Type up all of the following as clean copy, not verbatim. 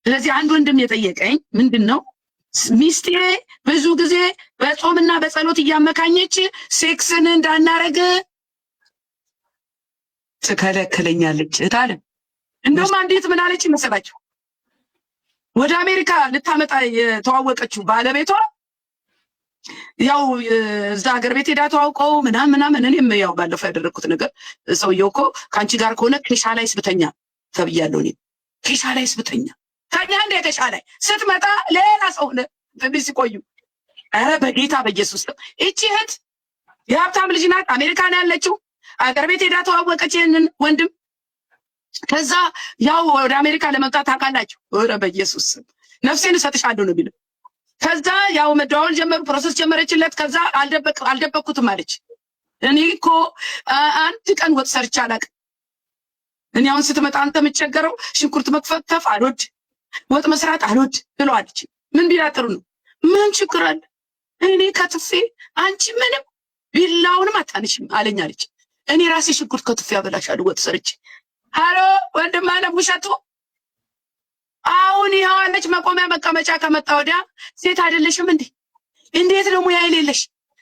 ስለዚህ አንድ ወንድም የጠየቀኝ ምንድነው ሚስቴ ብዙ ጊዜ በጾምና በጸሎት እያመካኘች ሴክስን እንዳናረግ ትከለክለኛለች እታለ። እንደውም አንዲት ምን አለች መሰላችሁ? ወደ አሜሪካ ልታመጣ የተዋወቀችው ባለቤቷ ያው እዛ ሀገር ቤት ሄዳ ተዋውቀው ምናምን እኔም ያው ባለፈው ያደረኩት ነገር ሰውየው እኮ ከአንቺ ጋር ከሆነ ኬሻ ላይ ስብተኛ ተብያለሁ። እኔ ኬሻ ላይ ስብተኛ ታኛ እንደ ኬሻ ላይ ስትመጣ ሌላ ሰው ትንሽ ሲቆዩ ኧረ በጌታ በኢየሱስ እቺ እህት የሀብታም ልጅ ናት። አሜሪካን ያለችው አገር ቤት ሄዳ ተዋወቀች ይሄንን ወንድም። ከዛ ያው ወደ አሜሪካ ለመምጣት ታውቃላችሁ። ኧረ በኢየሱስ ነፍሴን እሰጥሻለሁ ነው የሚለው። ከዛ ያው መደዋወል ጀመሩ፣ ፕሮሰስ ጀመረችለት። ከዛ አልደበቅኩትም አለች። እኔ እኮ አንድ ቀን ወጥ ሰርቼ አላውቅም። እኔ አሁን ስትመጣ አንተ የምትቸገረው ሽንኩርት መክተፍ አልወድ፣ ወጥ መስራት አልወድ ብለዋለች። ምን ቢላ ጥሩ ነው? ምን ችግር አለ? እኔ ከትፌ አንቺ ምንም ቢላውንም አታነሽም አለኝ አለች። እኔ ራሴ ሽንኩርት ከትፌ አበላሻለሁ ወጥ ሰርቼ። ሃሎ ወንድም አለም ውሸቱ አሁን ይኸው አለች። መቆሚያ መቀመጫ ከመጣ ወዲያ ሴት አይደለሽም እንዴ? እንዴት ነው ሙያ የሌለሽ?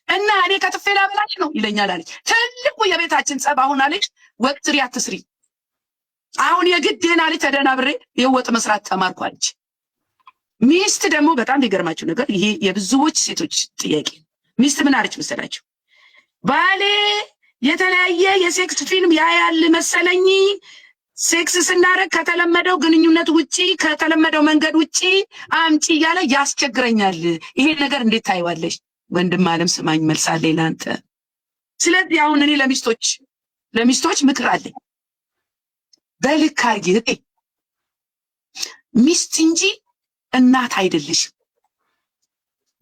እና እኔ ከትፌ ላበላሽ ነው ይለኛል አለች። ትልቁ የቤታችን ጸብ አሁን አለች ወጥ ስሪ አትስሪ። አሁን የግዴን አለች ተደናብሬ የወጥ መስራት ተማርኳለች። ሚስት ደግሞ በጣም ሊገርማችሁ ነገር ይሄ የብዙዎች ሴቶች ጥያቄ። ሚስት ምን አለች መሰላችሁ? ባሌ የተለያየ የሴክስ ፊልም ያያል መሰለኝ ሴክስ ስናደርግ ከተለመደው ግንኙነት ውጪ ከተለመደው መንገድ ውጪ አምጪ እያለ ያስቸግረኛል። ይሄ ነገር እንዴት ታይዋለሽ? ወንድም አለም ስማኝ መልስ አለኝ ለአንተ። ስለዚህ አሁን እኔ ለሚስቶች ምክር አለኝ። በልክ አድርጊ። ሚስት እንጂ እናት አይደለሽም።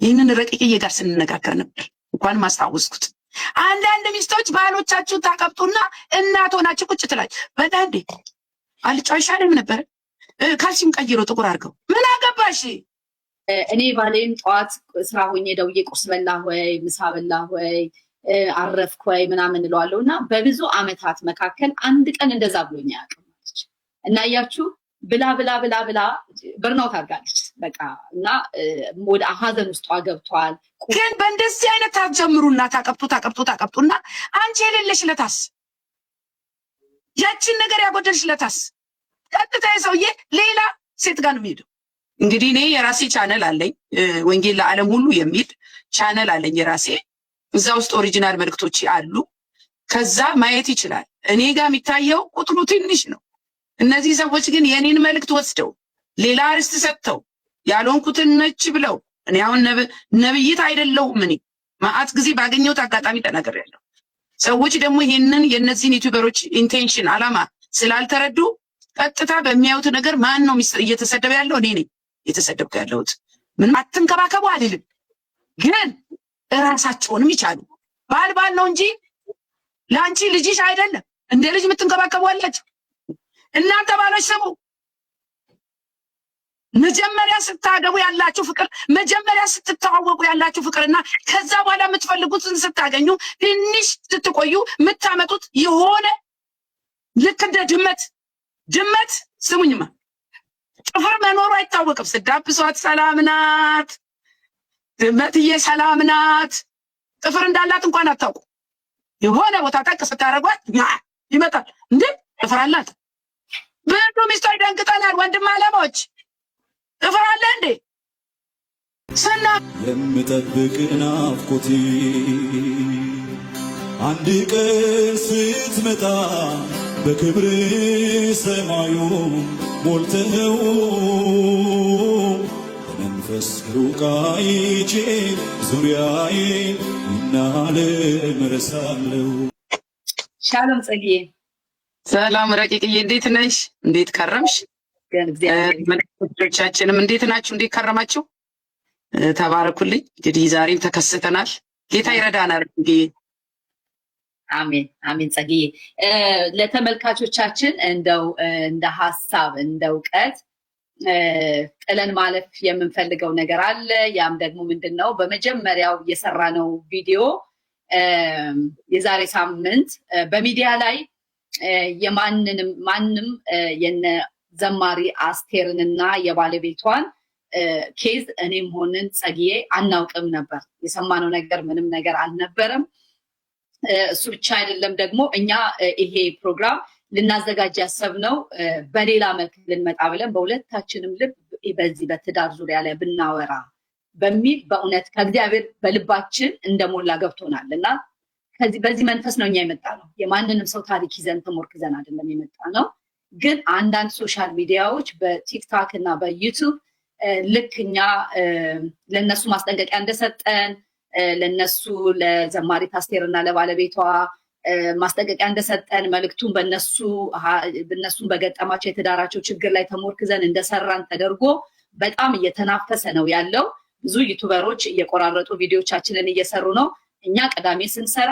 ይህንን ረቂቅዬ ጋር ስንነጋገር ነበር፣ እንኳንም አስታወስኩት። አንዳንድ ሚስቶች ባሎቻችሁን ታቀብጡና እናት ሆናችሁ ቁጭ ትላችሁ። በዳንዴ አልጫው ይሻልም ነበር ካልሲም ቀይሮ ጥቁር አድርገው ምን አገባሽ? እኔ ባሌን ጠዋት ስራ ሆኜ ደውዬ ቁርስ በላህ ወይ ምሳ በላህ ወይ አረፍክ ወይ ምናምን እለዋለሁ እና በብዙ አመታት መካከል አንድ ቀን እንደዛ ብሎኝ አያውቅም አለች። እና እያችሁ ብላ በርናውት አድርጋለች በቃ። እና ወደ ሀዘን ውስጥ ገብቷል። ግን በእንደዚህ አይነት ታጀምሩና ታቀብጡና አንቺ የሌለሽ ለታስ ያቺን ነገር ያጎደልሽ ለታስ ቀጥታ የሰውዬ ሌላ ሴት ጋር ነው የሚሄደው። እንግዲህ እኔ የራሴ ቻነል አለኝ፣ ወንጌል ለዓለም ሁሉ የሚል ቻነል አለኝ የራሴ። እዛ ውስጥ ኦሪጂናል መልእክቶች አሉ። ከዛ ማየት ይችላል። እኔ ጋር የሚታየው ቁጥሩ ትንሽ ነው። እነዚህ ሰዎች ግን የኔን መልእክት ወስደው ሌላ አርስት ሰጥተው ያልሆንኩትን ነች ብለው እኔ አሁን ነብይት አይደለሁም። እኔ ማአት ጊዜ ባገኘሁት አጋጣሚ ተናግሬያለሁ። ሰዎች ደግሞ ይሄንን የነዚህን ዩቲዩበሮች ኢንቴንሽን አላማ ስላልተረዱ ቀጥታ በሚያዩት ነገር ማን ነው እየተሰደበ ያለው? እኔ ነኝ እየተሰደብኩ ያለሁት። ምንም አትንከባከቡ አልልም፣ ግን እራሳቸውንም ይቻሉ። ባል ነው እንጂ ለአንቺ ልጅሽ አይደለም። እንደ ልጅ የምትንከባከቡ አላችሁ እናንተ ባሎች። ስሙ፣ መጀመሪያ ስታገቡ ያላችሁ ፍቅር፣ መጀመሪያ ስትተዋወቁ ያላችሁ ፍቅርና ከዛ በኋላ የምትፈልጉትን ስታገኙ ትንሽ ስትቆዩ የምታመጡት የሆነ ልክ እንደ ድመት ስሙኝማ፣ ጥፍር መኖሩ አይታወቅም። ስዳብሷት ሰላም ናት፣ ድመትዬ ሰላም ናት። ጥፍር እንዳላት እንኳን አታውቁ። የሆነ ቦታ ጠቅ ስታደርጓት ይመጣል። እንዴ ጥፍር አላት? ብዙ ሚስቶች ደንግጠናል። ወንድም አለሞች ጥፍር አለ እንዴ? የምጠብቅ ናፍቆቴ አንድ ቀን ስትመጣ በክብር ሰማዩ ሞልተኸው በመንፈስ ሩቅ አይቼ ዙሪያዬን ይናለም እረሳለሁ። ሻሎም ጽጌ። ሰላም ረቂቅዬ፣ እንዴት ነሽ? እንዴት ከረምሽ? መልእክቶቻችንም እንዴት ናችሁ? እንዴት ከረማችሁ? ተባረኩልኝ። እንግዲህ ዛሬም ተከስተናል። ጌታ ይረዳናል። አሜን ጸግዬ። ለተመልካቾቻችን እንደው እንደ ሀሳብ እንደ እውቀት ጥለን ማለፍ የምንፈልገው ነገር አለ። ያም ደግሞ ምንድነው? በመጀመሪያው የሰራነው ቪዲዮ የዛሬ ሳምንት በሚዲያ ላይ ማንም የነ የዘማሪ አስቴርንና የባለቤቷን ኬዝ እኔም ሆነን ጸግዬ አናውቅም ነበር። የሰማነው ነገር ምንም ነገር አልነበረም። እሱ ብቻ አይደለም ደግሞ እኛ ይሄ ፕሮግራም ልናዘጋጅ ያሰብነው በሌላ መልክ ልንመጣ ብለን በሁለታችንም ልብ በዚህ በትዳር ዙሪያ ላይ ብናወራ በሚል በእውነት ከእግዚአብሔር በልባችን እንደሞላ ገብቶናል እና በዚህ መንፈስ ነው እኛ የመጣ ነው። የማንንም ሰው ታሪክ ይዘን ተሞርክዘን አይደለም የመጣ ነው። ግን አንዳንድ ሶሻል ሚዲያዎች በቲክቶክ እና በዩቲዩብ ልክ እኛ ለነሱ ማስጠንቀቂያ እንደሰጠን ለነሱ ለዘማሪት አስቴርና ለባለቤቷ ማስጠንቀቂያ እንደሰጠን መልእክቱን በነሱም በገጠማቸው የትዳራቸው ችግር ላይ ተሞርክዘን እንደሰራን ተደርጎ በጣም እየተናፈሰ ነው ያለው። ብዙ ዩቲዩበሮች እየቆራረጡ ቪዲዮቻችንን እየሰሩ ነው። እኛ ቀዳሜ ስንሰራ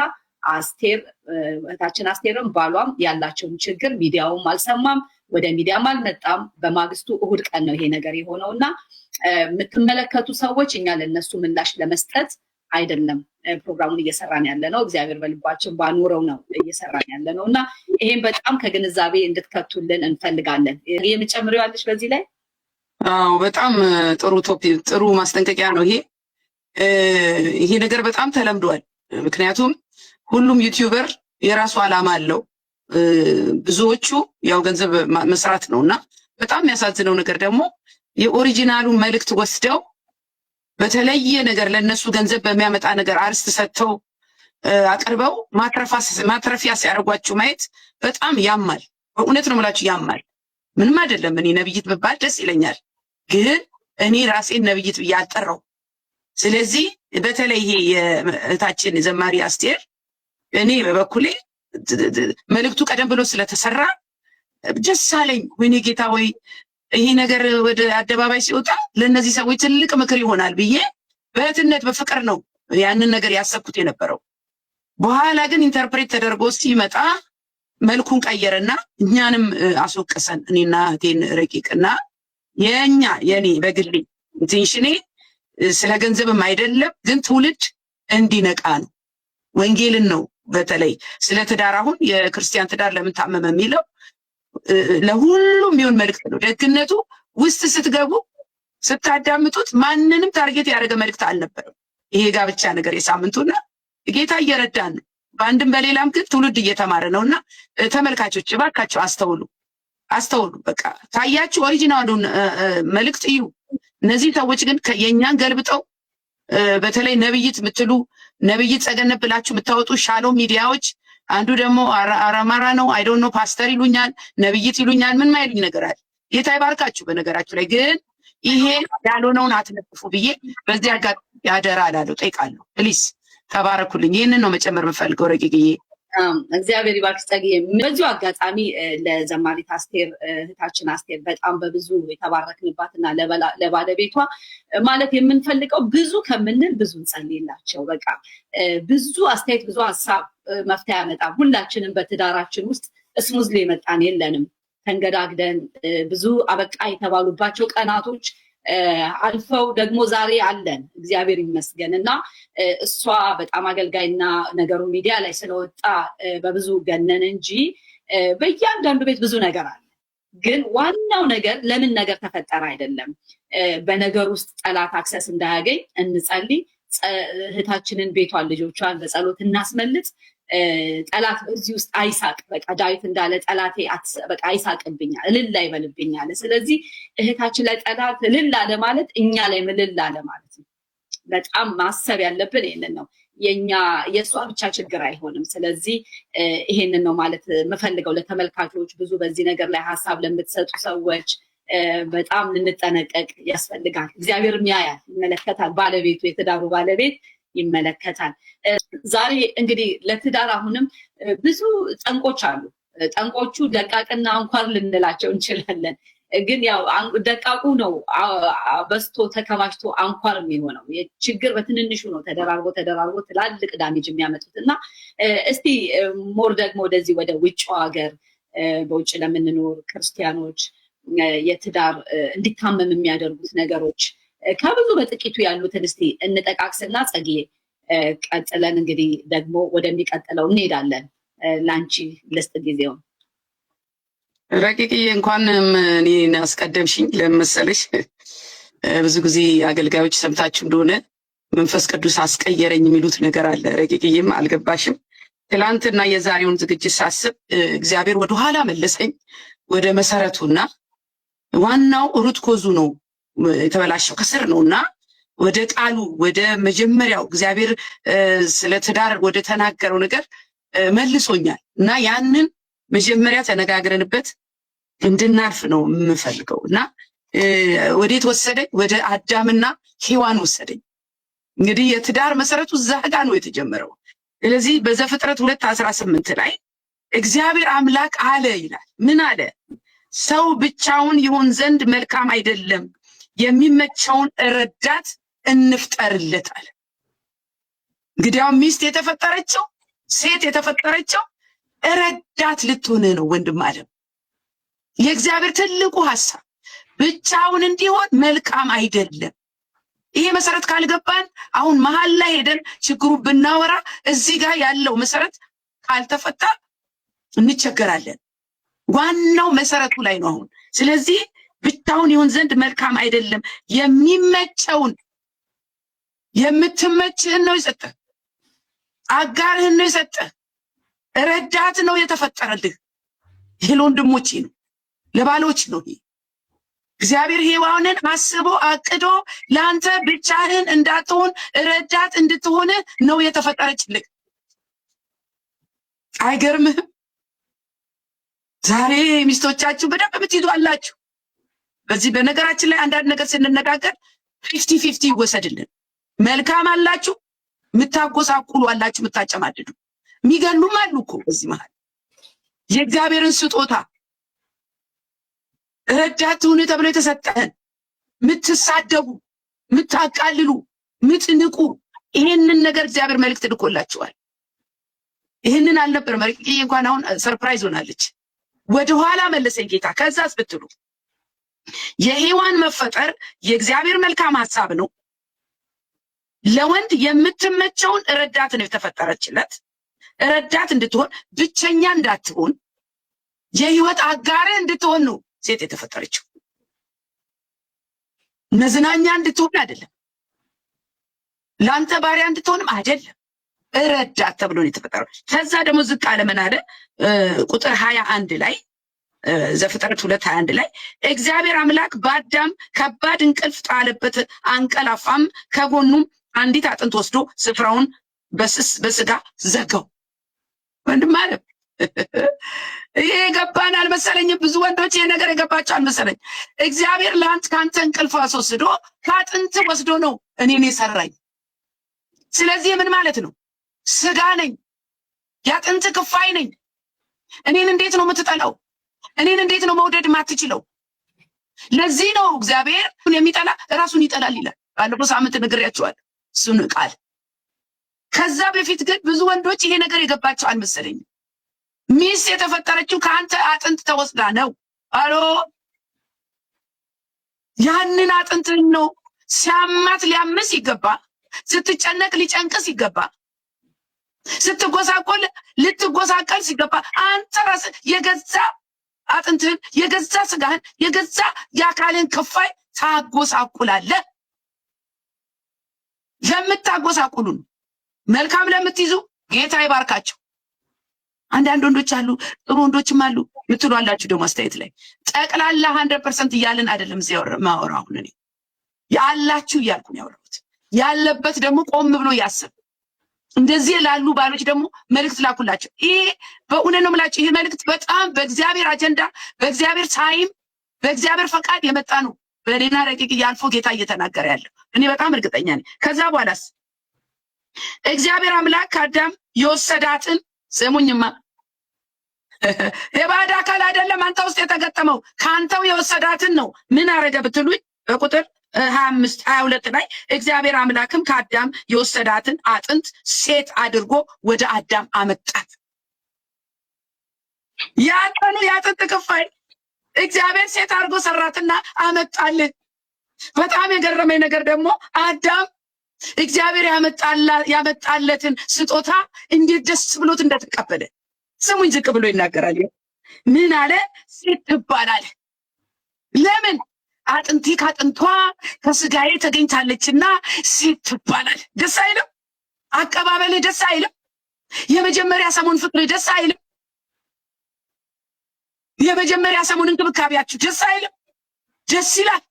እህታችን አስቴርም ባሏም ያላቸውን ችግር ሚዲያውም አልሰማም፣ ወደ ሚዲያም አልመጣም። በማግስቱ እሁድ ቀን ነው ይሄ ነገር የሆነውና የምትመለከቱ ሰዎች እኛ ለነሱ ምላሽ ለመስጠት አይደለም ፕሮግራሙን እየሰራን ያለ ነው። እግዚአብሔር በልባችን ባኖረው ነው እየሰራን ያለ ነው እና ይሄን በጣም ከግንዛቤ እንድትከቱልን እንፈልጋለን። የምጨምሪው ያለሽ በዚህ ላይ? አዎ በጣም ጥሩ ቶፒክ፣ ጥሩ ማስጠንቀቂያ ነው ይሄ። ይሄ ነገር በጣም ተለምዷል። ምክንያቱም ሁሉም ዩቲዩበር የራሱ ዓላማ አለው። ብዙዎቹ ያው ገንዘብ መስራት ነውና በጣም የሚያሳዝነው ነገር ደግሞ የኦሪጂናሉ መልእክት ወስደው በተለየ ነገር ለነሱ ገንዘብ በሚያመጣ ነገር አርስት ሰጥተው አቅርበው ማትረፊያ ሲያደርጓችሁ ማየት በጣም ያማል። በእውነት ነው የምላችሁ ያማል። ምንም አይደለም። እኔ ነብይት ብባል ደስ ይለኛል፣ ግን እኔ ራሴን ነብይት ብዬ አልጠራው። ስለዚህ በተለይ ይሄ የእህታችን ዘማሪ አስቴር እኔ በበኩሌ መልእክቱ ቀደም ብሎ ስለተሰራ ደስ አለኝ። ወይኔ ጌታ ወይ ይሄ ነገር ወደ አደባባይ ሲወጣ ለነዚህ ሰዎች ትልቅ ምክር ይሆናል ብዬ በእህትነት በፍቅር ነው ያንን ነገር ያሰብኩት የነበረው። በኋላ ግን ኢንተርፕሬት ተደርጎ ሲመጣ መልኩን ቀየረና እኛንም አስወቀሰን። እኔና እህቴን ረቂቅና የኔ በግሌ ኢንቴንሽኔ ስለ ገንዘብም አይደለም፣ ግን ትውልድ እንዲነቃ ነው። ወንጌልን ነው። በተለይ ስለ ትዳር አሁን የክርስቲያን ትዳር ለምን ታመመ የሚለው ለሁሉም የሚሆን መልእክት ነው። ደግነቱ ውስጥ ስትገቡ ስታዳምጡት ማንንም ታርጌት ያደረገ መልእክት አልነበረም። ይሄ ጋብቻ ነገር የሳምንቱና ጌታ እየረዳን ነው። በአንድም በሌላም ግን ትውልድ እየተማረ ነውና ተመልካቾች እባካችሁ አስተውሉ። በቃ ታያችሁ ኦሪጂናሉን መልእክት እዩ። እነዚህ ሰዎች ግን የኛን ገልብጠው በተለይ ነብይት የምትሉ ነብይት ጸገነት ብላችሁ የምታወጡ ሻሎም ሚዲያዎች፣ አንዱ ደግሞ አራማራ ነው አይ ዶንት ኖ ፓስተር ይሉኛል፣ ነብይት ይሉኛል። ምን ማይሉኝ ነገር አለ? ጌታ ይባርካችሁ። በነገራችሁ ላይ ግን ይሄ ያልሆነውን አትነጥፉ ብዬ በዚህ አጋጣሚ ያደራ አላለሁ፣ ጠይቃለሁ። ፕሊዝ ተባረኩልኝ። ይህንን ነው መጨመር የምፈልገው ረቂቅዬ። እግዚአብሔር ይባርክ ጸግዬ። በዚሁ አጋጣሚ ለዘማሪት አስቴር እህታችን አስቴር በጣም በብዙ የተባረክንባትና ለባለቤቷ ማለት የምንፈልገው ብዙ ከምንል ብዙ እንጸልይላቸው። በቃ ብዙ አስተያየት፣ ብዙ ሀሳብ መፍትሄ ያመጣል። ሁላችንም በትዳራችን ውስጥ እስሙዝሊ የመጣን የለንም። ተንገዳግደን ብዙ አበቃ የተባሉባቸው ቀናቶች አልፈው ደግሞ ዛሬ አለን፣ እግዚአብሔር ይመስገን። እና እሷ በጣም አገልጋይና ነገሩ ሚዲያ ላይ ስለወጣ በብዙ ገነን እንጂ በእያንዳንዱ ቤት ብዙ ነገር አለ። ግን ዋናው ነገር ለምን ነገር ተፈጠረ አይደለም። በነገር ውስጥ ጠላት አክሰስ እንዳያገኝ እንጸልይ። እህታችንን፣ ቤቷን፣ ልጆቿን በጸሎት እናስመልጥ። ጠላት በዚህ ውስጥ አይሳቅ። በቃ ዳዊት እንዳለ ጠላቴ በቃ አይሳቅብኛል፣ እልል አይበልብኛል። ስለዚህ እህታችን ላይ ጠላት እልል አለ ማለት እኛ ላይ እልል አለ ማለት ነው። በጣም ማሰብ ያለብን ይሄንን ነው። የእሷ ብቻ ችግር አይሆንም። ስለዚህ ይሄንን ነው ማለት የምፈልገው ለተመልካቾች። ብዙ በዚህ ነገር ላይ ሀሳብ ለምትሰጡ ሰዎች በጣም ልንጠነቀቅ ያስፈልጋል። እግዚአብሔርም ያያል፣ ይመለከታል። ባለቤቱ የትዳሩ ባለቤት ይመለከታል። ዛሬ እንግዲህ ለትዳር አሁንም ብዙ ጠንቆች አሉ። ጠንቆቹ ደቃቅና አንኳር ልንላቸው እንችላለን። ግን ያው ደቃቁ ነው በስቶ ተከማችቶ አንኳር የሚሆነው። የችግር በትንንሹ ነው ተደራርቦ ትላልቅ ዳሜጅ የሚያመጡት። እና እስቲ ሞር ደግሞ ወደዚህ ወደ ውጭው ሀገር በውጭ ለምንኖር ክርስቲያኖች የትዳር እንዲታመም የሚያደርጉት ነገሮች ከብዙ በጥቂቱ ያሉትን እስቲ እንጠቃቅስና ጸግዬ ቀጥለን እንግዲህ ደግሞ ወደሚቀጥለው እንሄዳለን። ላንቺ ልስጥ ጊዜውን። ረቂቅዬ እንኳንም እኔን አስቀደምሽኝ። ለመሰለሽ ብዙ ጊዜ አገልጋዮች ሰምታችሁ እንደሆነ መንፈስ ቅዱስ አስቀየረኝ የሚሉት ነገር አለ። ረቂቅዬም አልገባሽም። ትላንትና የዛሬውን ዝግጅት ሳስብ እግዚአብሔር ወደኋላ መለሰኝ ወደ መሰረቱና ዋናው ሩት ኮዙ ነው የተበላሸው ከስር ነውና ወደ ቃሉ ወደ መጀመሪያው እግዚአብሔር ስለ ትዳር ወደ ተናገረው ነገር መልሶኛል እና ያንን መጀመሪያ ተነጋግረንበት እንድናልፍ ነው የምፈልገው እና ወዴት ወሰደኝ? ወደ አዳምና ሔዋን ወሰደኝ። እንግዲህ የትዳር መሰረቱ እዛ ጋ ነው የተጀመረው። ስለዚህ በዘፍጥረት 2:18 ላይ እግዚአብሔር አምላክ አለ ይላል። ምን አለ? ሰው ብቻውን ይሆን ዘንድ መልካም አይደለም፣ የሚመቸውን ረዳት እንፍጠርለት አለ። እንግዲያው ሚስት የተፈጠረችው ሴት የተፈጠረችው ረዳት ልትሆን ነው። ወንድም አለም የእግዚአብሔር ትልቁ ሐሳብ ብቻውን እንዲሆን መልካም አይደለም። ይሄ መሰረት ካልገባን አሁን መሃል ላይ ሄደን ችግሩ ብናወራ እዚህ ጋር ያለው መሰረት ካልተፈታ እንቸገራለን። ዋናው መሰረቱ ላይ ነው አሁን። ስለዚህ ብቻውን ይሆን ዘንድ መልካም አይደለም፣ የሚመቸውን የምትመችህን ነው የሰጠ፣ አጋርህን ነው የሰጠ፣ ረዳት ነው የተፈጠረልህ። ይሄ ለወንድሞቼ ነው፣ ለባሎች ነው። ይሄ እግዚአብሔር ሔዋንን አስቦ አቅዶ ለአንተ ብቻህን እንዳትሆን ረዳት እንድትሆን ነው የተፈጠረችልህ። አይገርምህም? ዛሬ ሚስቶቻችሁ በደንብ ብትይዙ አላችሁ። በዚህ በነገራችን ላይ አንዳንድ ነገር ስንነጋገር 50-50 ይወሰድልን። መልካም አላችሁ፣ የምታጎሳቁሉ አላችሁ፣ የምታጨማድዱ የሚገሉም አሉ እኮ በዚህ መሃል። የእግዚአብሔርን ስጦታ ረዳት ሁኑ ተብሎ የተሰጠህን የምትሳደቡ፣ የምታቃልሉ፣ የምትንቁ ይሄንን ነገር እግዚአብሔር መልእክት ልኮላችኋል። ይሄንን አልነበረም። ረቂቅዬ እንኳን አሁን ሰርፕራይዝ ሆናለች። ወደኋላ መለሰኝ ጌታ። ከዛስ ብትሉ የሔዋን መፈጠር የእግዚአብሔር መልካም ሐሳብ ነው። ለወንድ የምትመቸውን ረዳት ነው የተፈጠረችለት። ረዳት እንድትሆን፣ ብቸኛ እንዳትሆን፣ የህይወት አጋር እንድትሆን ነው ሴት የተፈጠረችው። መዝናኛ እንድትሆን አይደለም፣ ለአንተ ባሪያ እንድትሆንም አይደለም። ረዳት ተብሎ ነው የተፈጠረው። ከዛ ደግሞ ዝቅ አለ። ምን አለ? ቁጥር 21 ላይ ዘፍጥረት 2:21 ላይ እግዚአብሔር አምላክ በአዳም ከባድ እንቅልፍ ጣለበት፣ አንቀላፋም፣ ከጎኑም አንዲት አጥንት ወስዶ ስፍራውን በስጋ ዘጋው። ወንድም አለ ይሄ የገባን አልመሰለኝም። ብዙ ወንዶች ይሄ ነገር የገባቸው አልመሰለኝ። እግዚአብሔር ከአንተ እንቅልፍ አስወስዶ ከአጥንት ወስዶ ነው እኔን የሰራኝ። ስለዚህ ምን ማለት ነው? ስጋ ነኝ፣ የአጥንት ክፋይ ነኝ። እኔን እንዴት ነው የምትጠላው? እኔን እንዴት ነው መውደድ የማትችለው? ለዚህ ነው እግዚአብሔር የሚጠላ ራሱን ይጠላል ይላል። ባለፈው ሳምንት ነግሬያቸዋለሁ እሱን ቃል። ከዛ በፊት ግን ብዙ ወንዶች ይሄ ነገር የገባቸው አልመሰለኝም። ሚስት የተፈጠረችው ከአንተ አጥንት ተወስዳ ነው። አሎ ያንን አጥንትን ነው ሲያማት ሊያምስ ይገባ፣ ስትጨነቅ ሊጨንቅስ ይገባ፣ ስትጎሳቆል ልትጎሳቀል ሲገባ አንተ ራስህ የገዛ አጥንትህን የገዛ ስጋህን የገዛ የአካልን ክፋይ ታጎሳቁላለህ። ለምታጎሳቁሉን መልካም ለምትይዙ ጌታ ይባርካቸው። አንዳንድ ወንዶች አሉ፣ ጥሩ ወንዶችም አሉ ምትሉ አላችሁ። ደግሞ አስተያየት ላይ ጠቅላላ 100% እያልን አይደለም እዚህ ማወራው። አሁን እኔ ያላችሁ እያልኩ ነው ያወራሁት። ያለበት ደግሞ ቆም ብሎ ያስብ። እንደዚህ ላሉ ባሎች ደግሞ መልእክት ላኩላቸው። ይሄ በእውነት ነው የምላችሁ፣ ይሄ መልእክት በጣም በእግዚአብሔር አጀንዳ፣ በእግዚአብሔር ታይም፣ በእግዚአብሔር ፈቃድ የመጣ ነው። በሌላ ረቂቅ ያልፎ ጌታ እየተናገረ ያለው እኔ በጣም እርግጠኛ ነኝ። ከዛ በኋላስ እግዚአብሔር አምላክ ከአዳም የወሰዳትን ስሙኝማ፣ የባዕድ አካል አይደለም አንተ ውስጥ የተገጠመው፣ ከአንተው የወሰዳትን ነው። ምን አረገ ብትሉኝ በቁጥር 22 ላይ እግዚአብሔር አምላክም ከአዳም የወሰዳትን አጥንት ሴት አድርጎ ወደ አዳም አመጣት። ያንተኑ የአጥንት ክፋይ እግዚአብሔር ሴት አድርጎ ሰራትና አመጣልን። በጣም የገረመኝ ነገር ደግሞ አዳም እግዚአብሔር ያመጣለትን ስጦታ እንዴት ደስ ብሎት እንደተቀበለ ስሙኝ። ዝቅ ብሎ ይናገራል። ምን አለ? ሴት ትባላል። ለምን? አጥንቴ ካጥንቷ ከስጋዬ ተገኝታለችና ሴት ትባላል። ደስ አይልም? አቀባበልህ ደስ አይልም? የመጀመሪያ ሰሞን ፍቅር ደስ አይልም? የመጀመሪያ ሰሞን እንክብካቤያችሁ ደስ አይልም? ደስ ይላል።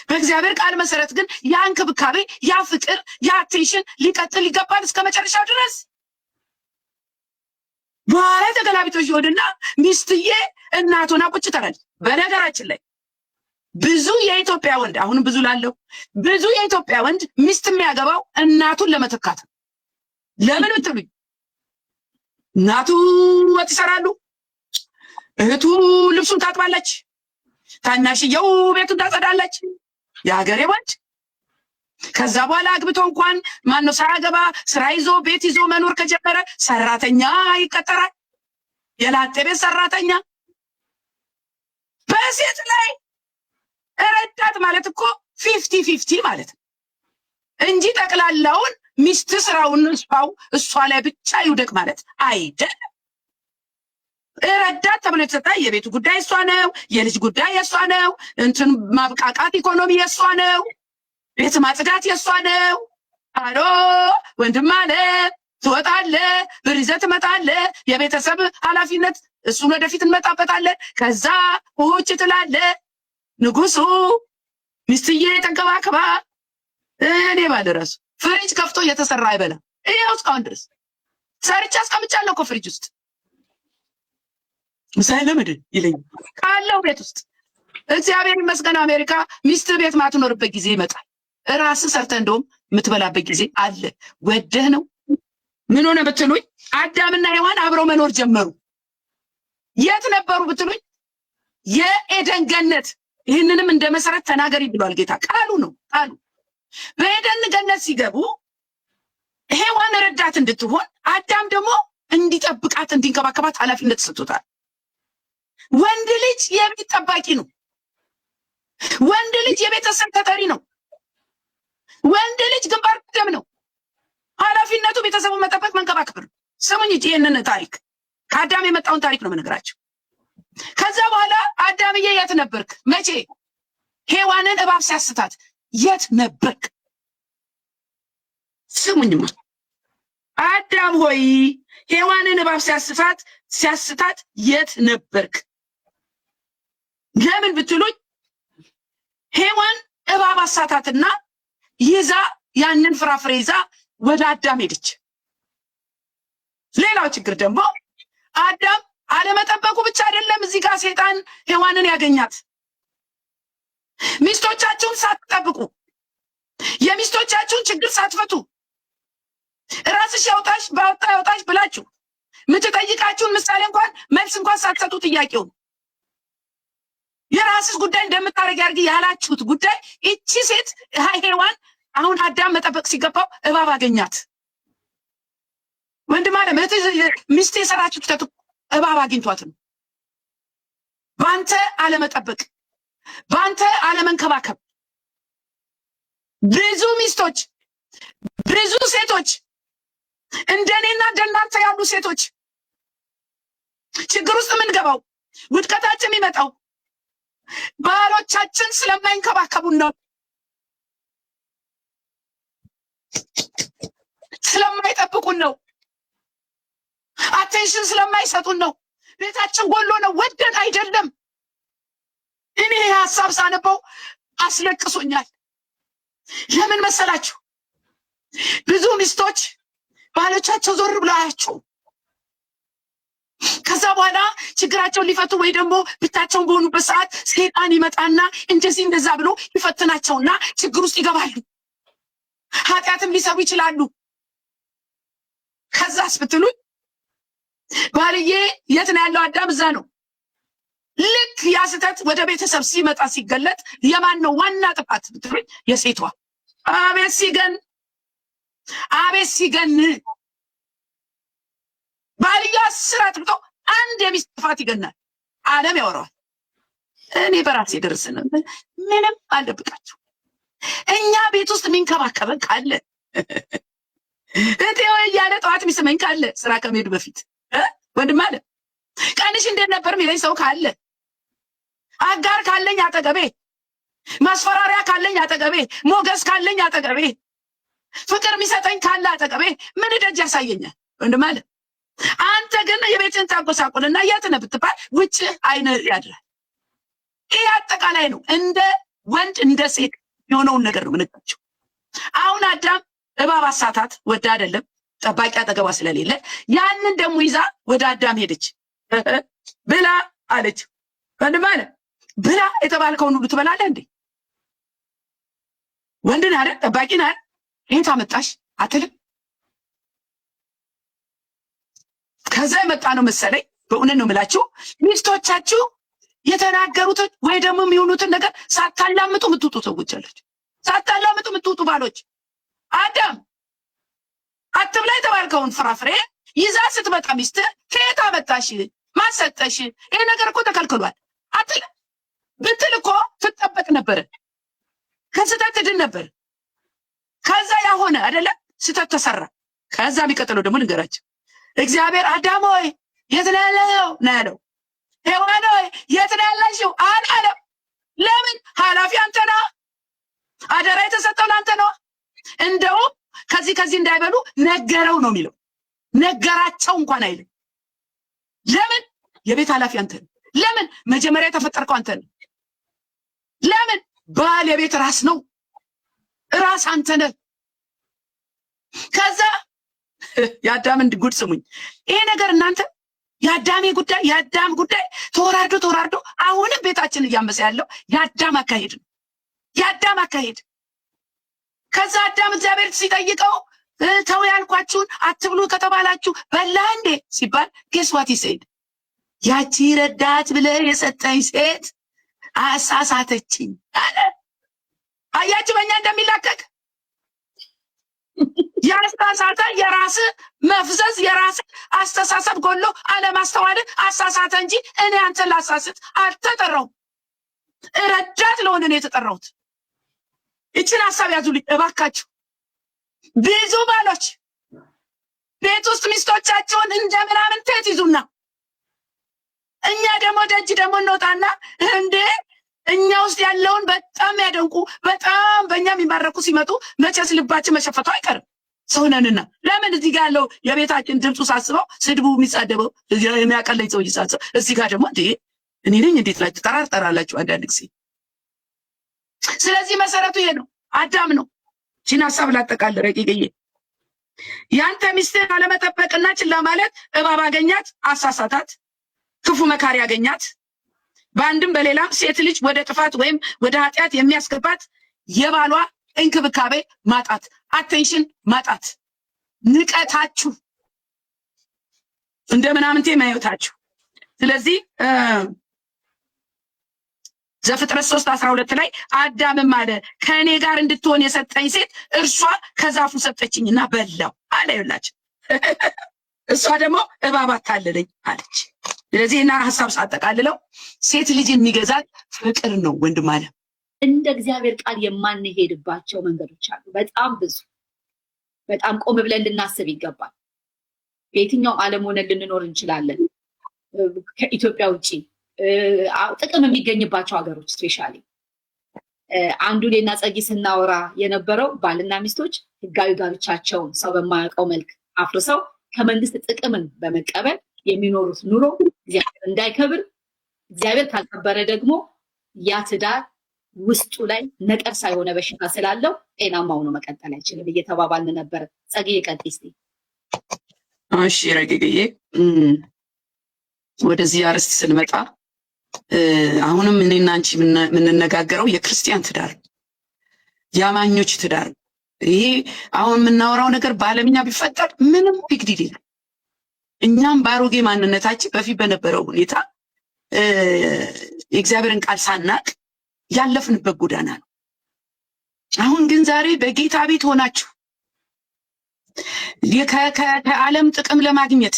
በእግዚአብሔር ቃል መሰረት ግን ያ እንክብካቤ፣ ያ ፍቅር፣ ያ አቴንሽን ሊቀጥል ይገባል እስከ መጨረሻው ድረስ። በኋላ ተገላቢጦሽ ይሆንና ሚስትዬ እናቱና ቁጭ ተረል። በነገራችን ላይ ብዙ የኢትዮጵያ ወንድ አሁንም ብዙ ላለው ብዙ የኢትዮጵያ ወንድ ሚስት የሚያገባው እናቱን ለመተካት ነው። ለምን ብትሉኝ እናቱ ወጥ ይሰራሉ፣ እህቱ ልብሱን ታጥባለች፣ ታናሽየው ቤቱን ታጸዳለች። የሀገሬ ወንድ ከዛ በኋላ አግብቶ እንኳን ማነው ሳያገባ ስራ ይዞ ቤት ይዞ መኖር ከጀመረ ሰራተኛ ይቀጠራል። የላጤ ቤት ሰራተኛ። በሴት ላይ ረዳት ማለት እኮ 50-50 ማለት ነው እንጂ ጠቅላላውን ሚስት ስራውን እሷ ላይ ብቻ ይውደቅ ማለት አይደለም። ረዳት ተብሎ የተሰጠ የቤቱ ጉዳይ እሷ ነው፣ የልጅ ጉዳይ የእሷ ነው፣ እንትን ማብቃቃት ኢኮኖሚ የእሷ ነው፣ ቤት ማጽዳት የእሷ ነው። አሎ ወንድም አለ ትወጣለህ፣ ብር ይዘህ ትመጣለህ። የቤተሰብ ኃላፊነት እሱን ወደፊት እንመጣበታለን። ከዛ ውጭ ትላለህ። ንጉሱ ሚስትዬ ተንከባከባ። እኔ ባልረሱ ፍሪጅ ከፍቶ እየተሰራ አይበላም። ይኸው እስካሁን ድረስ ሰርቼ አስቀምጫለሁ እኮ ፍሪጅ ውስጥ ምሳሌ ለምድን ይለኝ ካለው ቤት ውስጥ። እግዚአብሔር ይመስገን አሜሪካ ሚስት ቤት ማትኖርበት ጊዜ ይመጣል። ራስህ ሰርተህ እንደውም የምትበላበት ጊዜ አለ። ወደህ ነው። ምን ሆነ ብትሉኝ አዳምና ሔዋን አብረው መኖር ጀመሩ። የት ነበሩ ብትሉኝ የኤደን ገነት። ይህንንም እንደ መሰረት ተናገሪ ብሏል ጌታ። ቃሉ ነው ቃሉ። በኤደን ገነት ሲገቡ ሔዋን ረዳት እንድትሆን፣ አዳም ደግሞ እንዲጠብቃት እንዲንከባከባት ኃላፊነት ተሰጥቶታል። ወንድ ልጅ የቤት ጠባቂ ነው። ወንድ ልጅ የቤተሰብ ተጠሪ ነው። ወንድ ልጅ ግንባር ቀደም ነው። ኃላፊነቱ ቤተሰቡን መጠበቅ መንከባከብ ነው። ስሙኝ እንጂ ይህንን ታሪክ ከአዳም የመጣውን ታሪክ ነው የምነግራቸው። ከዛ በኋላ አዳምዬ የት ነበርክ? መቼ? ሔዋንን እባብ ሲያስታት የት ነበርክ? ስሙኝማ አዳም ሆይ ሔዋንን እባብ ሲያስታት የት ነበርክ? ለምን ብትሉኝ ሔዋን እባብ አሳታትና ይዛ ያንን ፍራፍሬ ይዛ ወደ አዳም ሄደች። ሌላው ችግር ደግሞ አዳም አለመጠበቁ ብቻ አይደለም። እዚህ ጋር ሴጣን ሔዋንን ያገኛት። ሚስቶቻችሁን ሳትጠብቁ፣ የሚስቶቻችሁን ችግር ሳትፈቱ፣ ራስሽ ያውጣሽ ባወጣ ያውጣሽ ብላችሁ የምትጠይቃችሁን ምሳሌ እንኳን መልስ እንኳን ሳትሰጡ ጥያቄው የራስሽ ጉዳይ እንደምታረግ ያርግ ያላችሁት ጉዳይ እቺ ሴት ሔዋን አሁን አዳም መጠበቅ ሲገባው እባብ አገኛት። ወንድም አለ ሚስት የሰራችው ክተት እባብ አግኝቷት ነው። በአንተ አለመጠበቅ፣ በአንተ አለመንከባከብ ብዙ ሚስቶች፣ ብዙ ሴቶች እንደኔና እንደናንተ ያሉ ሴቶች ችግር ውስጥ የምንገባው ውድቀታችን የሚመጣው ባሎቻችን ስለማይንከባከቡን ነው፣ ስለማይጠብቁን ነው፣ አቴንሽን ስለማይሰጡን ነው። ቤታችን ጎሎ ነው፣ ወደን አይደለም። እኔ ሀሳብ ሳነበው አስለቅሶኛል። ለምን መሰላችሁ? ብዙ ሚስቶች ባሎቻቸው ዞር ብለው አያቸው። ከዛ በኋላ ችግራቸውን ሊፈቱ ወይ ደግሞ ብቻቸውን በሆኑበት ሰዓት ሰይጣን ይመጣና እንደዚህ እንደዛ ብሎ ይፈትናቸውና ችግር ውስጥ ይገባሉ። ኃጢአትም ሊሰሩ ይችላሉ። ከዛስ ብትሉኝ ባልዬ የት ነው ያለው? አዳም እዛ ነው። ልክ ያ ስህተት ወደ ቤተሰብ ሲመጣ ሲገለጥ የማን ነው ዋና ጥፋት ብትሉኝ የሴቷ። አቤት ሲገን፣ አቤት ሲገን። ባልያ ስራት ብቶ አንድ የሚስት ጥፋት ይገናል፣ ዓለም ያወራዋል። እኔ በራሴ ደርሰን ምንም አልደብቃችሁ። እኛ ቤት ውስጥ የሚንከባከበን ካለ እቴ ወይ እያለ ጠዋት የሚስመኝ ካለ ስራ ከመሄዱ በፊት ወንድም አለ ቀንሽ እንዴት ነበር የሚለኝ ሰው ካለ፣ አጋር ካለኝ አጠገቤ፣ ማስፈራሪያ ካለኝ አጠገቤ፣ ሞገስ ካለኝ አጠገቤ፣ ፍቅር የሚሰጠኝ ካለ አጠገቤ ምን ደጅ ያሳየኛል? ወንድም አለ አንተ ግን የቤትን ታጎሳቁልና የት ነህ ብትባል ውጭ አይነ ያድራል። ይህ አጠቃላይ ነው። እንደ ወንድ እንደ ሴት የሆነውን ነገር ነው ምንቃቸው። አሁን አዳም እባብ አሳታት፣ ወደ አይደለም ጠባቂ አጠገቧ ስለሌለ ያንን ደግሞ ይዛ ወደ አዳም ሄደች። ብላ አለች። ወንድም አለ ብላ የተባልከውን ሁሉ ትበላለህ እንዴ? ወንድን አይደል ጠባቂን አይደል ይሄን ታመጣሽ አትልም? ከዛ የመጣ ነው መሰለኝ። በእውነት ነው የምላችሁ ሚስቶቻችሁ የተናገሩትን ወይ ደግሞ የሚሆኑትን ነገር ሳታላምጡ የምትውጡ ሰዎች አላችሁ። ሳታላምጡ የምትውጡ ባሎች። አዳም አትብላ የተባልከውን ፍራፍሬ ይዛ ስትመጣ ሚስት ከየት አመጣሽ? ማሰጠሽ? ይሄ ነገር እኮ ተከልክሏል አትልም? ብትል እኮ ትጠበቅ ነበር፣ ከስተት ትድን ነበር። ከዛ ያሆነ አይደለ ስተት ተሰራ። ከዛ የሚቀጥለው ደግሞ ልንገራችሁ። እግዚአብሔር አዳም ሆይ የት ነው ያለኸው ነው ያለው። ሔዋን ሆይ የት ነው ያለሽው አላለም። ለምን? ኃላፊ አንተ ነህ። አደራ የተሰጠው ለአንተ ነው። እንደውም ከዚህ እንዳይበሉ ነገረው ነው የሚለው። ነገራቸው እንኳን አይልም። ለምን? የቤት ኃላፊ አንተ ነህ። ለምን? መጀመሪያ የተፈጠርከው አንተ ነህ። ለምን? ባል የቤት ራስ ነው። ራስ አንተ ነህ። ከዛ የአዳምን ጉድ ስሙኝ። ይሄ ነገር እናንተ የአዳም ጉዳይ ተወራርዶ አሁንም ቤታችን እያመሰ ያለው የአዳም አካሄድ ነው። የአዳም አካሄድ። ከዛ አዳም እግዚአብሔር ሲጠይቀው ተው ያልኳችሁን አትብሉ ከተባላችሁ በላ እንዴ ሲባል ጌስዋት ይሰይድ ያቺ ረዳት ብለህ የሰጠኝ ሴት አሳሳተችኝ አለ። አያችሁ በእኛ እንደሚላቀቅ ያስተሳሰተ የራስ መፍዘዝ የራስ አስተሳሰብ ጎሎ አለማስተዋል አሳሳተ እንጂ እኔ አንተን ላሳስት አልተጠራሁም። ረዳት ለሆነ ነው የተጠራሁት። እቺን ሐሳብ ያዙልኝ እባካችሁ። ብዙ ባሎች ቤት ውስጥ ሚስቶቻቸውን እንደምናምን ትይዙና እኛ ደግሞ ደጅ ደግሞ እንወጣና እንዴ እኛ ውስጥ ያለውን በጣም ያደንቁ በጣም በእኛ የሚማረኩ ሲመጡ መቼስ ልባችን መሸፈቱ አይቀርም። ሰውነንና ለምን እዚህ ጋር ያለው የቤታችን ድምፁ ሳስበው ስድቡ የሚሳደበው የሚያቀለኝ ሰው ይሳሰብ እዚህ ጋር ደግሞ እንዴ እኔ ነኝ እንዴት ላይ ተጠራርጠራላችሁ አንዳንድ ጊዜ። ስለዚህ መሰረቱ ይሄ ነው፣ አዳም ነው። ቺን ሐሳብ ላጠቃል ረቂቅዬ። ያንተ ሚስትን አለመጠበቅና ችላ ማለት እባብ አገኛት፣ አሳሳታት፣ ክፉ መካሪ አገኛት። በአንድም በሌላም ሴት ልጅ ወደ ጥፋት ወይም ወደ ኃጢአት የሚያስገባት የባሏ እንክብካቤ ማጣት፣ አቴንሽን ማጣት፣ ንቀታችሁ እንደምናምንቴ ማየታችሁ። ስለዚህ ዘፍጥረት 3:12 ላይ አዳምም አለ ከእኔ ጋር እንድትሆን የሰጠኝ ሴት እርሷ ከዛፉ ሰጠችኝና በላው አለ። ይላችሁ እሷ ደግሞ እባብ አታለለኝ አለች። ስለዚህ እና ሐሳብ ሳጠቃልለው ሴት ልጅ የሚገዛት ፍቅር ነው። ወንድም አለ እንደ እግዚአብሔር ቃል የማንሄድባቸው መንገዶች አሉ። በጣም ብዙ። በጣም ቆም ብለን ልናስብ ይገባል። በየትኛው ዓለም ሆነን ልንኖር እንችላለን። ከኢትዮጵያ ውጪ ጥቅም የሚገኝባቸው ሀገሮች ስፔሻሊ አንዱ ሌና ጸጊ ስናወራ የነበረው ባልና ሚስቶች ህጋዊ ጋብቻቸውን ሰው በማያውቀው መልክ አፍርሰው ከመንግስት ጥቅምን በመቀበል የሚኖሩት ኑሮ እግዚአብሔር እንዳይከብር፣ እግዚአብሔር ካልከበረ ደግሞ ያ ትዳር ውስጡ ላይ ነቀርሳ የሆነ በሽታ ስላለው ጤናማው ነው መቀጠል አይችልም እየተባባልን ነበር። ጸጊ ቀጥይ እስቲ። እሺ ረቂቅዬ፣ ወደዚህ አርዕስት ስንመጣ አሁንም እኔና አንቺ የምንነጋገረው የክርስቲያን ትዳር፣ የአማኞች ትዳር። ይሄ አሁን የምናወራው ነገር በዓለምኛ ቢፈጠር ምንም ቢግዲል የለም። እኛም በአሮጌ ማንነታችን በፊት በነበረው ሁኔታ የእግዚአብሔርን ቃል ሳናቅ ያለፍንበት ጎዳና ነው። አሁን ግን ዛሬ በጌታ ቤት ሆናችሁ ከዓለም ጥቅም ለማግኘት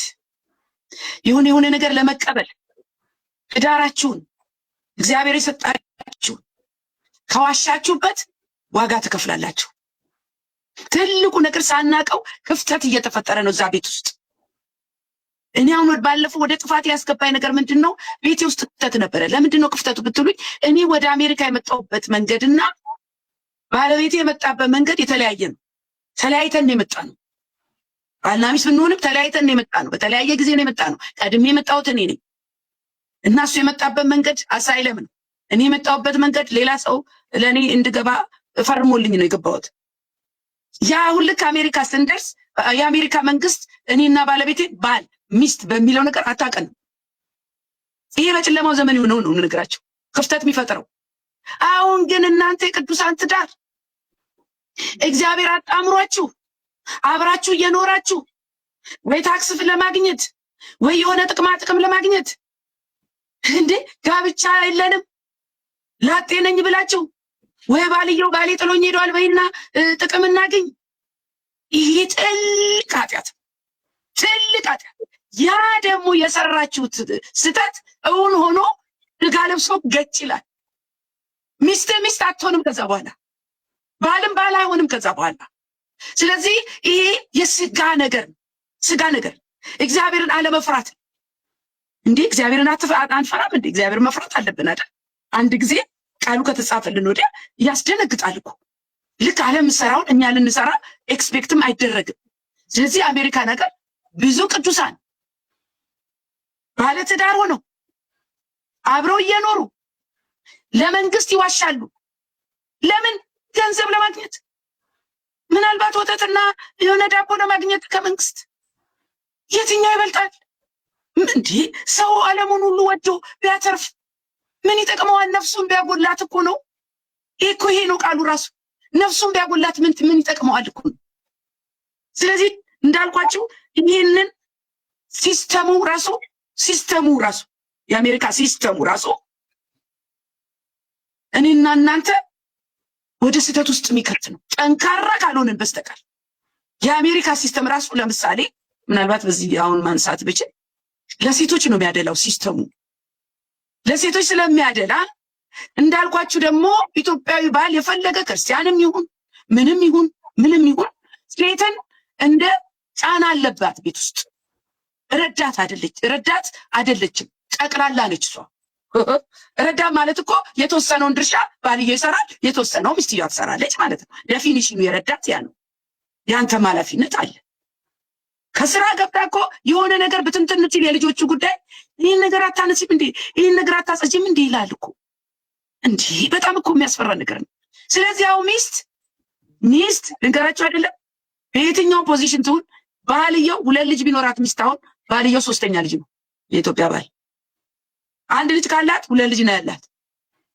የሆነ ነገር ለመቀበል ትዳራችሁን እግዚአብሔር የሰጣችሁን ከዋሻችሁበት ዋጋ ትከፍላላችሁ። ትልቁ ነገር ሳናቀው ክፍተት እየተፈጠረ ነው እዛ ቤት ውስጥ። እኔ አሁን ባለፈው ወደ ጥፋት ያስገባኝ ነገር ምንድነው? ቤቴ ውስጥ ክፍተት ነበረ። ለምንድነው ክፍተቱ ብትሉኝ እኔ ወደ አሜሪካ የመጣሁበት መንገድና ባለቤቴ የመጣበት መንገድ የተለያየ ነው። ተለያይተን የመጣ ነው። ባልና ሚስት ብንሆንም ተለያይተን የመጣ ነው። በተለያየ ጊዜ ነው የመጣ ነው። ቀድሜ የመጣሁት እኔ ነኝ እና እሱ የመጣበት መንገድ አሳይለም ነው። እኔ የመጣሁበት መንገድ ሌላ ሰው ለእኔ እንድገባ ፈርሞልኝ ነው የገባሁት። ያ አሁን ልክ አሜሪካ ስንደርስ የአሜሪካ መንግስት እኔና ባለቤቴ ባል ሚስት በሚለው ነገር አታውቅንም። ይሄ በጨለማው ዘመን የሆነው ነው ንግራቸው ክፍተት የሚፈጥረው። አሁን ግን እናንተ የቅዱሳን ትዳር እግዚአብሔር አጣምሯችሁ አብራችሁ እየኖራችሁ ወይ ታክስ ለማግኘት ወይ የሆነ ጥቅም ለማግኘት እንዴ ጋብቻ የለንም ላጤ ነኝ ብላችሁ ወይ ባልየው ባሌ ጥሎኝ ሄዷል በይና ጥቅም እናገኝ። ይሄ ትልቅ ኃጢአት። ያ ደግሞ የሰራችሁት ስተት እውን ሆኖ ድጋ ለብሶ ገጭ ይላል። ሚስት አትሆንም ከዛ በኋላ፣ ባልም ባል አይሆንም ከዛ በኋላ። ስለዚህ ይሄ የስጋ ነገር እግዚአብሔርን አለመፍራት እንዴ። እግዚአብሔርን አንፈራም እንዴ? እግዚአብሔር መፍራት አለብን አይደል? አንድ ጊዜ ቃሉ ከተጻፈልን ወዲያ ያስደነግጣል እኮ። ልክ ዓለም ሰራውን እኛ ልንሰራ ኤክስፔክትም አይደረግም። ስለዚህ አሜሪካ ነገር ብዙ ቅዱሳን ባለ ትዳር ሆነው አብረው እየኖሩ ለመንግስት ይዋሻሉ። ለምን? ገንዘብ ለማግኘት፣ ምናልባት ወተትና የሆነ ዳቦ ለማግኘት ከመንግስት የትኛው ይበልጣል? እንዴ ሰው ዓለሙን ሁሉ ወዶ ቢያተርፍ ምን ይጠቅመዋል? ነፍሱን ቢያጎላት እኮ ነው። ይሄ ነው ቃሉ ራሱ። ነፍሱን ቢያጎላት ምን ይጠቅመዋል እኮ ነው። ስለዚህ እንዳልኳችሁ ይሄንን ሲስተሙ ራሱ የአሜሪካ ሲስተሙ ራሱ እኔና እናንተ ወደ ስህተት ውስጥ የሚከት ነው፣ ጠንካራ ካልሆንን በስተቀር። የአሜሪካ ሲስተም ራሱ ለምሳሌ ምናልባት በዚህ አሁን ማንሳት ብችል ለሴቶች ነው የሚያደላው ሲስተሙ። ለሴቶች ስለሚያደላ እንዳልኳችሁ ደግሞ ኢትዮጵያዊ ባል የፈለገ ክርስቲያንም ይሁን ምንም ይሁን ሴትን እንደ ጫና አለባት ቤት ውስጥ። ረዳት አይደለችም፣ ጠቅላላ ነች እሷ። ረዳት ማለት እኮ የተወሰነውን ድርሻ ባልየው ይሰራል፣ የተወሰነው ሚስትየዋ ትሰራለች ማለት ነው። ዴፊኒሽኑ የረዳት ያ ነው። ያንተም ኃላፊነት አለ። ከስራ ገብታ እኮ የሆነ ነገር ብትንትን ሲል የልጆቹ ጉዳይ ይህን ነገር አታነሲም እንዴ ይህን ነገር አታጸጂም እንዴ ይላል እኮ። እንዲህ በጣም እኮ የሚያስፈራ ነገር ነው። ስለዚህ ያው ሚስት ልንገራችሁ አይደለም በየትኛው ፖዚሽን ትሁን ባልየው 2 ልጅ ቢኖራት ሚስት አሁን ባልየው 3ኛ ልጅ ነው። የኢትዮጵያ ባል 1 ልጅ ካላት 2 ልጅ ነው ያላት።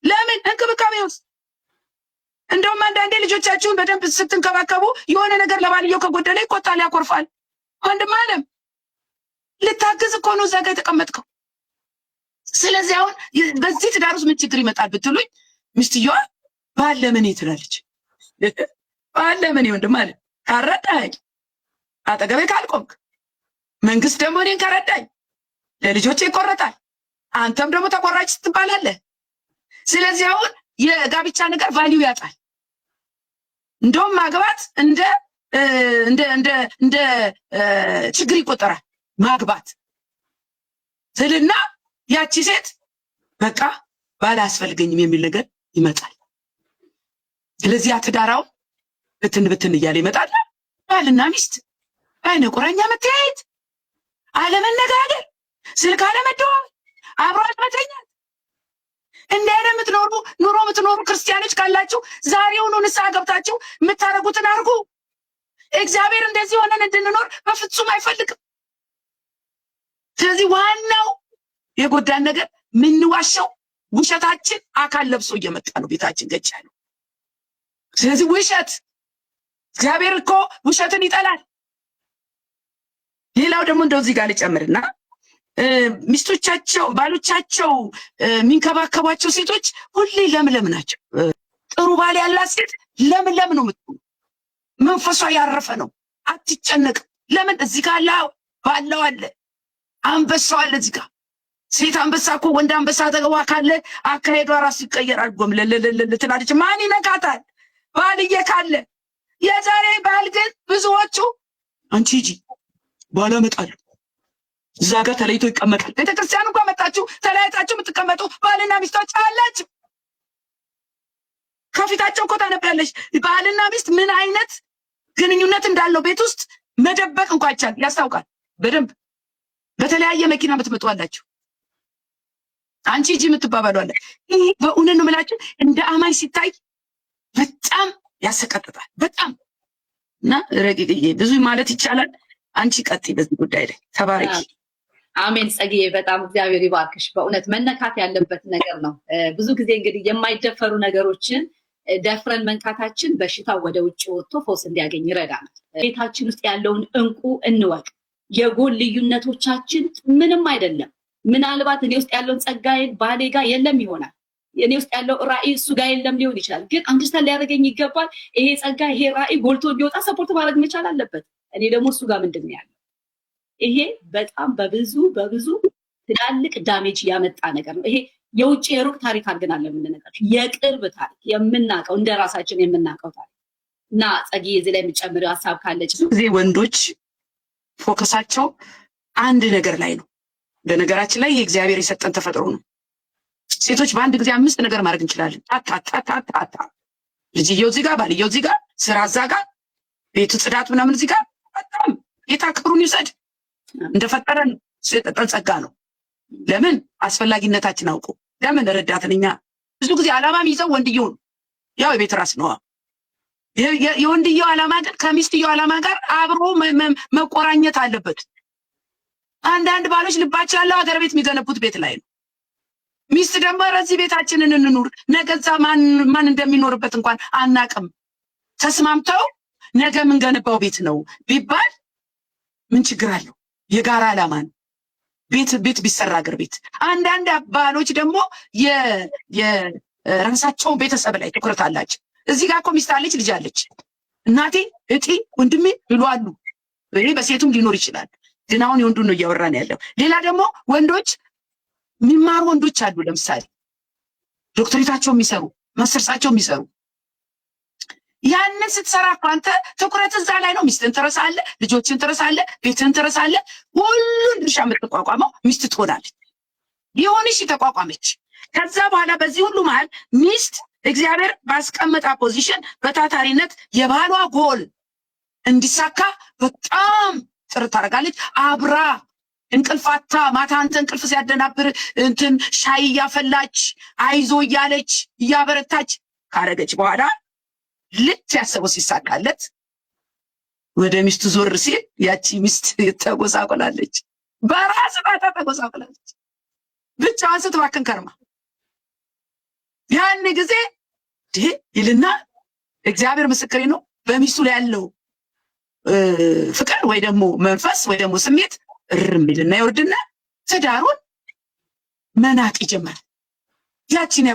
ለምን? እንክብካቤ ውስጥ። እንደውም አንዳንዴ ልጆቻችሁን በደንብ ስትንከባከቡ የሆነ ነገር ለባልየው ከጎደለ ይቆጣል፣ ያኮርፋል። ወንድም አለም ልታግዝ እኮ ነው እዛ ጋር የተቀመጥከው። ስለዚህ አሁን በዚህ ትዳር ውስጥ ምን ችግር ይመጣል ብትሉኝ ሚስትየዋ ባለምን ትላለች። ባለምን ወንድም አለ ካረዳኝ አጠገቤ ካልቆምክ፣ መንግስት ደግሞ እኔን ከረዳኝ ለልጆቼ ይቆረጣል፣ አንተም ደግሞ ተቆራጭ ትባላለህ። ስለዚህ አሁን የጋብቻ ነገር ቫልዩ ያጣል። እንደውም ማግባት እንደ ችግር ይቆጠራል። ማግባት ትልና ያቺ ሴት በቃ ባል አያስፈልገኝም የሚል ነገር ይመጣል። ስለዚህ ትዳራው ብትን እያለ ይመጣል። ባልና ሚስት አይነ ቁራኛ መተያየት፣ አለመነጋገር፣ ስልክ አለመደዋወል፣ አብሮ አለመተኛት። እንዲህ አይነት ኑሮ የምትኖሩ ክርስቲያኖች ካላችሁ ዛሬውኑ ንስሐ ገብታችሁ የምታደርጉትን አድርጉ። እግዚአብሔር እንደዚህ ሆነን እንድንኖር በፍጹም አይፈልግም። ስለዚህ ዋናው የጎዳን ነገር ምንዋሸው ውሸታችን አካል ለብሶ እየመጣ ነው ቤታችን ገጭ ያለው። ስለዚህ ውሸት እግዚአብሔር እኮ ውሸትን ይጠላል። ሌላው ደግሞ እንደዚህ ጋር ልጨምርና ሚስቶቻቸው ባሎቻቸው የሚንከባከቧቸው ሴቶች ሁሌ ለምለም ናቸው። ጥሩ ባል ያላት ሴት ለምለም ነው የምትሆነው። መንፈሷ ያረፈ ነው፣ አትጨነቅም። ለምን? እዚህ ጋር ባለው አለ፣ አንበሳው አለ እዚህ ጋር። ሴት አንበሳ እኮ ወንድ አንበሳ አጠገቧ ካለ አካሄዷ ራሱ ይቀየራል። ጎምለለለለ ትላለች። ማን ይነካታል? ባልየ ካለ። የዛሬ ባል ግን ብዙዎቹ አንቺ ሂጂ ባል አመጣለሁ፣ እዛ ጋር ተለይቶ ይቀመጣል። ቤተክርስቲያን እንኳን መጣችሁ ተለያይታችሁ የምትቀመጡ ባልና ሚስቶች አላችሁ። ከፊታቸው እኮ ታነቢያለሽ። ባልና ሚስት ምን አይነት ግንኙነት እንዳለው ቤት ውስጥ መደበቅ እንኳን ይቻል ያስታውቃል በደንብ። በተለያየ መኪና የምትመጡ አላችሁ። አንቺ ሂጂ የምትባባሉ አለ። ይህ በእውነት ነው የምላችሁ እንደ አማኝ ሲታይ በጣም ያሰቀጥጣል። በጣም እና ረቂቅዬ ብዙ ማለት ይቻላል። አንቺ ቀጥይ በዚህ ጉዳይ ላይ ተባረኪ። አሜን። ጸግዬ በጣም እግዚአብሔር ይባርክሽ። በእውነት መነካት ያለበት ነገር ነው። ብዙ ጊዜ እንግዲህ የማይደፈሩ ነገሮችን ደፍረን መንካታችን በሽታው ወደ ውጭ ወጥቶ ፈውስ እንዲያገኝ ይረዳናል። ቤታችን ውስጥ ያለውን እንቁ እንወቅ። የጎል ልዩነቶቻችን ምንም አይደለም። ምናልባት እኔ ውስጥ ያለውን ጸጋዬን ባሌ ጋር የለም ይሆናል። እኔ ውስጥ ያለው ራዕይ እሱ ጋር የለም ሊሆን ይችላል። ግን አንደርስታንድ ሊያደርገኝ ይገባል። ይሄ ጸጋ ይሄ ራዕይ ጎልቶ እንዲወጣ ሰፖርት ማድረግ መቻል አለበት። እኔ ደግሞ እሱ ጋር ምንድን ነው ያለው? ይሄ በጣም በብዙ ትላልቅ ዳሜጅ ያመጣ ነገር ነው። ይሄ የውጭ የሩቅ ታሪክ አድርገን አለ የምንነግራችሁ የቅርብ ታሪክ የምናውቀው እንደ ራሳችን የምናውቀው ታሪክ እና ጸግዬ እዚህ ላይ የምጨምረው ሀሳብ ካለች ጊዜ ወንዶች ፎከሳቸው አንድ ነገር ላይ ነው። በነገራችን ላይ የእግዚአብሔር የሰጠን ተፈጥሮ ነው። ሴቶች በአንድ ጊዜ 5 ነገር ማድረግ እንችላለን። ታታ ልጅየው እዚህ ጋር፣ ባልየው እዚህ ጋር፣ ስራ እዛ ጋር፣ ቤቱ ጽዳት ምናምን እዚህ ጋር። በጣም ጌታ ክብሩን ይውሰድ። እንደፈጠረን የሰጠን ጸጋ ነው። ለምን አስፈላጊነታችን አውቆ ለምን ረዳትን እኛ ብዙ ጊዜ ዓላማም ይዘው ወንድየውን ያው የቤት ራስ ነው። የወንድየው ዓላማ ግን ከሚስትየው ዓላማ ጋር አብሮ መቆራኘት አለበት። አንዳንድ ባሎች ልባቸው ያለው ሀገር ቤት የሚገነቡት ቤት ላይ ነው። ሚስት ደግሞ ረዚህ ቤታችንን እንኑር ነገዛ ማን እንደሚኖርበት እንኳን አናቅም ተስማምተው ነገ የምንገነባው ቤት ነው ቢባል ምን ችግር አለው? የጋራ ዓላማ ነው። ቤት ቢሰራ ሀገር ቤት። አንዳንድ ባሎች ደግሞ የራሳቸውን ቤተሰብ ላይ ትኩረት አላቸው። እዚህ ጋር እኮ ሚስት አለች፣ ልጅ አለች፣ እናቴ፣ እህቴ፣ ወንድሜ ብሎ አሉ። ይሄ በሴቱም ሊኖር ይችላል፣ ግን አሁን የወንዱን ነው እያወራን ያለው። ሌላ ደግሞ ወንዶች የሚማሩ ወንዶች አሉ። ለምሳሌ ዶክተሬታቸው የሚሰሩ ማስተርሳቸው የሚሰሩ ያንን ስትሰራ እኮ አንተ ትኩረት እዛ ላይ ነው። ሚስትን ትረሳለህ፣ ልጆችን ትረሳለህ፣ ቤትን ትረሳለህ። ሁሉን ድርሻ የምትቋቋመው ሚስት ትሆናለች። ይሁንሽ ተቋቋመች። ከዛ በኋላ በዚህ ሁሉ መሃል ሚስት እግዚአብሔር ባስቀመጣ ፖዚሽን በታታሪነት የባሏ ጎል እንዲሳካ በጣም ጥረት ታደርጋለች። አብራ እንቅልፋታ ማታ አንተ እንቅልፍ ሲያደናብር እንትን ሻይ እያፈላች አይዞ እያለች እያበረታች ካረገች በኋላ ልክ ያሰበው ሲሳካለት ወደ ሚስቱ ዞር ሲል ያቺ ሚስት ተጎሳቆላለች። በራስ ባታ ተጎሳቆላለች። ብቻዋን ስትባክን ከርማ ያን ጊዜ ይልና እግዚአብሔር ምስክሬ ነው በሚስቱ ላይ ያለው ፍቅር ወይ ደግሞ መንፈስ ወይ ደግሞ ስሜት እርም ይልና ይወርድና ትዳሩን መናቅ ይጀምራል። ያቺን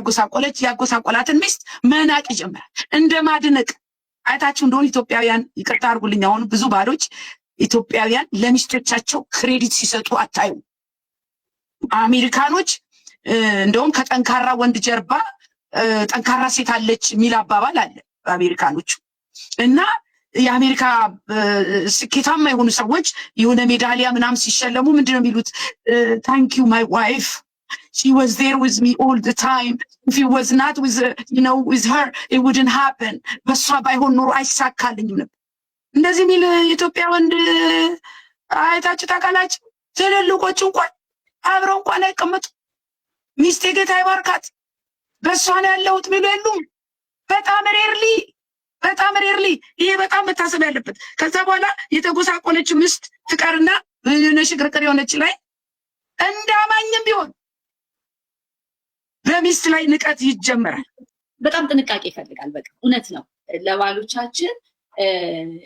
ያጎሳቆላትን ሚስት መናቅ ይጀምራል። እንደ ማድነቅ አይታችሁ እንደሆነ ኢትዮጵያውያን ይቅርታ አድርጉልኝ፣ አሁን ብዙ ባሎች ኢትዮጵያውያን ለሚስቶቻቸው ክሬዲት ሲሰጡ አታዩ። አሜሪካኖች እንደውም ከጠንካራ ወንድ ጀርባ ጠንካራ ሴት አለች የሚል አባባል አለ አሜሪካኖቹ። እና የአሜሪካ ስኬታማ የሆኑ ሰዎች የሆነ ሜዳሊያ ምናምን ሲሸለሙ ምንድነው የሚሉት? ታንክ ዩ ማይ ዋይፍ she was there with me all the time if it was not with her it wouldn't happen በሷ ባይሆን ኖሮ አይሳካልኝም ነበር። እንደዚህ የሚል የኢትዮጵያ ወንድ አይታችሁ ታውቃላችሁ? ትልልቆች እንኳን አብረው እንኳን አይቀመጡ። ሚስቴ ጌታ ይባርካት በሷ ነው ያለሁት የሚሉ የሉም። በጣም ሬርሊ ይሄ በጣም መታሰብ ያለበት። ከዛ በኋላ የተጎሳቆለች ሚስት ፍቅርና ሽቅርቅር የሆነች ላይ እንዳማኝም ቢሆን በሚስት ላይ ንቀት ይጀምራል። በጣም ጥንቃቄ ይፈልጋል። በቃ እውነት ነው። ለባሎቻችን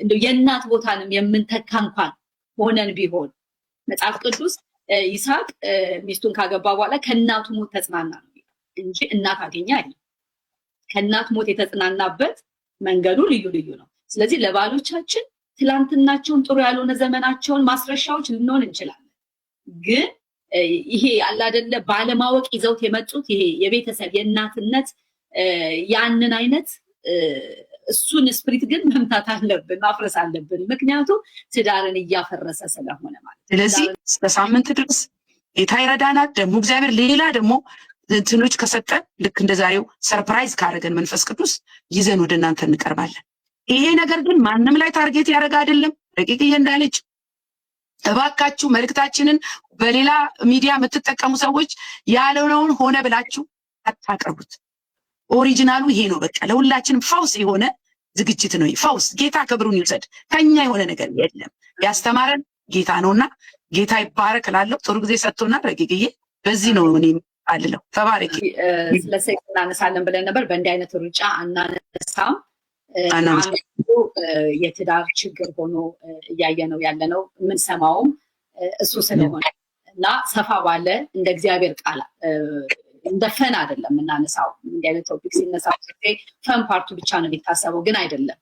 እንደው የእናት ቦታንም የምንተካ እንኳን ሆነን ቢሆን መጽሐፍ ቅዱስ ይስሐቅ ሚስቱን ካገባ በኋላ ከእናቱ ሞት ተጽናና ነው እንጂ እናት አገኘ አይደል። ከእናት ሞት የተጽናናበት መንገዱ ልዩ ነው። ስለዚህ ለባሎቻችን ትላንትናቸውን ጥሩ ያልሆነ ዘመናቸውን ማስረሻዎች ልንሆን እንችላለን። ግን ይሄ አለ አይደለ ባለማወቅ ይዘውት የመጡት ይሄ የቤተሰብ የእናትነት ያንን አይነት እሱን ስፕሪት ግን መምታት አለብን፣ ማፍረስ አለብን። ምክንያቱም ትዳርን እያፈረሰ ስለሆነ ማለት። ስለዚህ እስከ ሳምንት ድረስ ጌታ ይረዳናል። ደግሞ እግዚአብሔር ሌላ ደግሞ እንትኖች ከሰጠን ልክ እንደዛሬው ሰርፕራይዝ ካደረገን መንፈስ ቅዱስ ይዘን ወደ እናንተ እንቀርባለን። ይሄ ነገር ግን ማንም ላይ ታርጌት ያደረገ አይደለም። ደቂቅዬ እንዳለች እባካችሁ መልእክታችንን በሌላ ሚዲያ የምትጠቀሙ ሰዎች ያለውን ሆነ ብላችሁ አታቀርቡት። ኦሪጂናሉ ይሄ ነው። በቃ ለሁላችንም ፈውስ የሆነ ዝግጅት ነው። ፈውስ ጌታ ክብሩን ይውሰድ። ከኛ የሆነ ነገር የለም። ያስተማረን ጌታ ነውና ጌታ ይባረክ እላለሁ። ጥሩ ጊዜ ሰጥቶናል። ረቂቅዬ በዚህ ነው እኔ አልለው። ተባረክ። ስለ ሴት እናነሳለን ብለን ነበር። በእንዲህ አይነት ሩጫ አናነሳም። የትዳር ችግር ሆኖ እያየነው ያለነው የምንሰማውም እሱ ስለሆነ እና ሰፋ ባለ እንደ እግዚአብሔር ቃል እንደ ፈን አይደለም እናነሳው። እንዲህ አይነት ቶፒክ ሲነሳ ፈን ፓርቱ ብቻ ነው የሚታሰበው፣ ግን አይደለም።